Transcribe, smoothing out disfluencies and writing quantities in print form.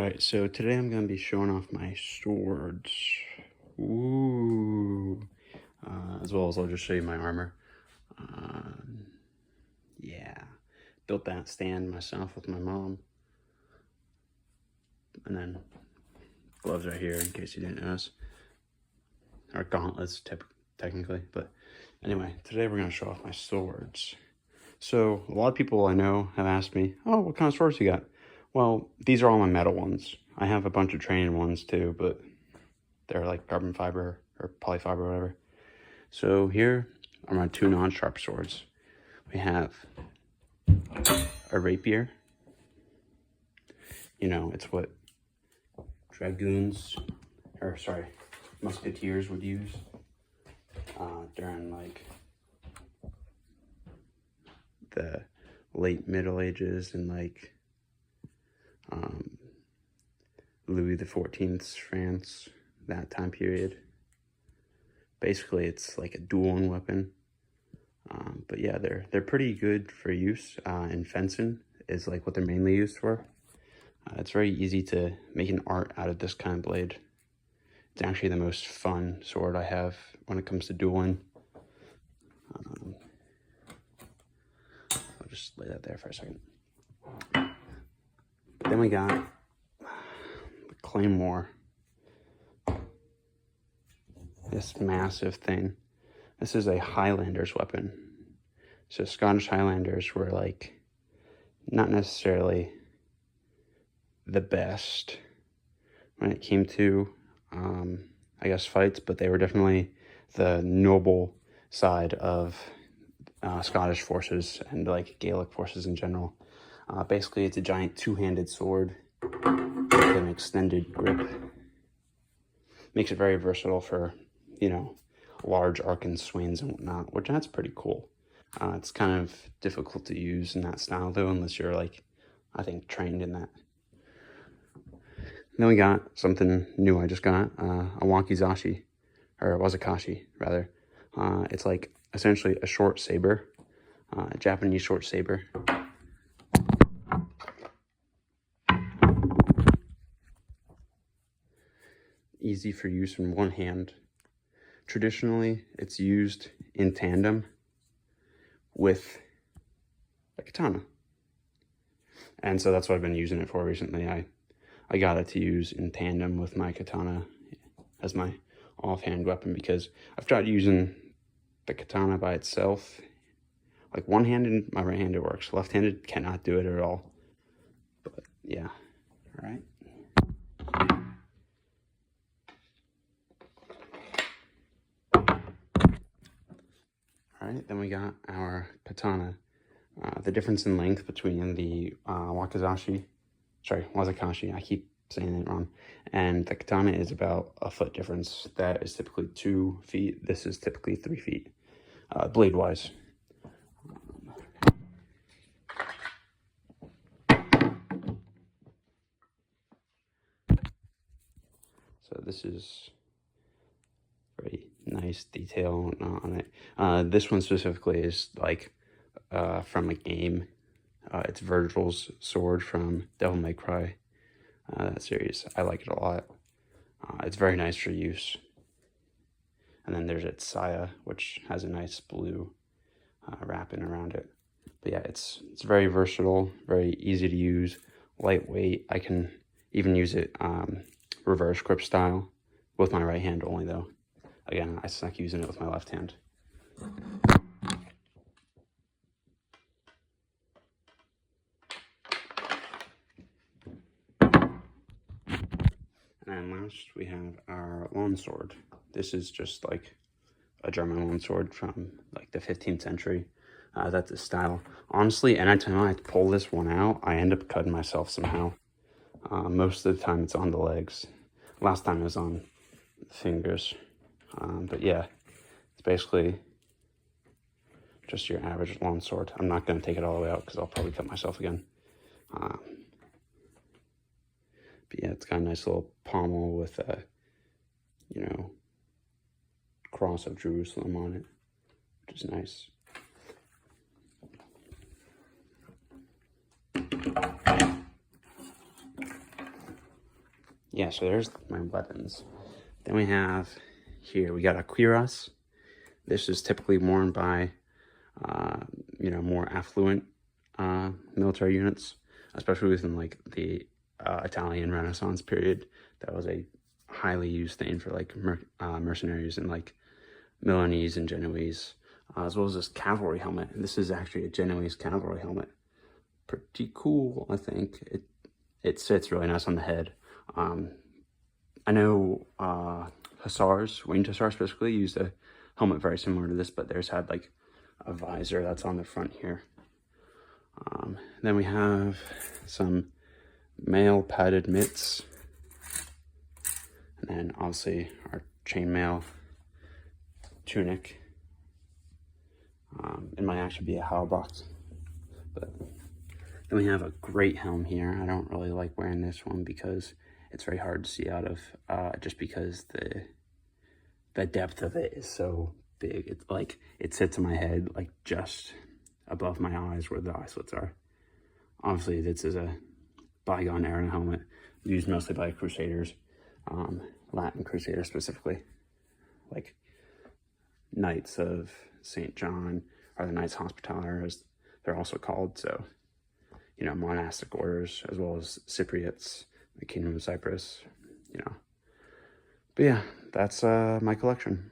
Alright, so today I'm going to be showing off my swords. Ooh. As well as I'll just show you my armor. Yeah. Built that stand myself with my mom. And then gloves right here in case you didn't notice. Or gauntlets, technically. But anyway, today we're going to show off my swords. So a lot of people I know have asked me, oh, what kind of swords you got? Well, these are all my metal ones. I have a bunch of training ones too, but they're like carbon fiber or polyfiber or whatever. So here are my two non-sharp swords. We have a rapier. You know, it's what dragoons, or sorry, musketeers would use during like the late Middle Ages and like Louis XIV's France, that time period. Basically, it's like a dueling weapon. But yeah, they're pretty good for use, and fencing is like what they're mainly used for. It's very easy to make an art out of this kind of blade. It's actually the most fun sword I have when it comes to dueling. I'll just lay that there for a second. Then we got the claymore. This massive thing. This is a Highlander's weapon. So Scottish Highlanders were like not necessarily the best when it came to I guess fights, but they were definitely the noble side of Scottish forces and like Gaelic forces in general. Basically, it's a giant two-handed sword with an extended grip. Makes it very versatile for, you know, large arcane swings and whatnot, which that's pretty cool. It's kind of difficult to use in that style though, unless you're like, I think, trained in that. Then we got something new I just got, a wakizashi, or wazakashi rather. It's like essentially a short saber, a Japanese short saber. Easy for use in one hand. Traditionally, it's used in tandem with a katana. And so that's what I've been using it for recently. I got it to use in tandem with my katana as my offhand weapon because I've tried using the katana by itself. Like one-handed, my right-handed works. Left-handed, cannot do it at all. But yeah, all right. All right, then we got our katana. The difference in length between the wazakashi, I keep saying it wrong, and the katana is about a foot difference. That is typically 2 feet. This is typically 3 feet, blade-wise. So this is very nice detail on it. This one specifically is like from a game. It's Virgil's sword from Devil May Cry, that series. I like it a lot. It's very nice for use. And then there's its saya, which has a nice blue wrapping around it. But yeah, it's very versatile, very easy to use, lightweight. I can even use it reverse grip style with my right hand only though. Again, I suck using it with my left hand. And last we have our longsword. This is just like a German longsword from like the 15th century. That's the style. Honestly, anytime I pull this one out, I end up cutting myself somehow. Most of the time it's on the legs. Last time it was on the fingers. But yeah, it's basically just your average longsword. I'm not going to take it all the way out because I'll probably cut myself again. But yeah, it's got a nice little pommel with a, you know, cross of Jerusalem on it, which is nice. yeah, so there's my weapons. Then we have here, we got a cuirass. This is typically worn by, more affluent military units, especially within like the Italian Renaissance period. That was a highly used thing for like mercenaries and like Milanese and Genoese, as well as this cavalry helmet. This is actually a Genoese cavalry helmet. Pretty cool, I think. It sits really nice on the head. I know Hussars, winged Hussars specifically, used a helmet very similar to this, but theirs had like a visor that's on the front here. Then we have some mail padded mitts, and then obviously our chainmail tunic. It might actually be a Haubox, but then we have a great helm here. I don't really like wearing this one because it's very hard to see out of, just because the depth of it is so big. It's like, it sits in my head, like just above my eyes where the eye slits are. Obviously, this is a bygone era helmet used mostly by Crusaders, Latin Crusaders specifically, like Knights of St. John, or the Knights Hospitaller, as they're also called. So, monastic orders, as well as Cypriots, the Kingdom of Cyprus, But yeah, that's my collection.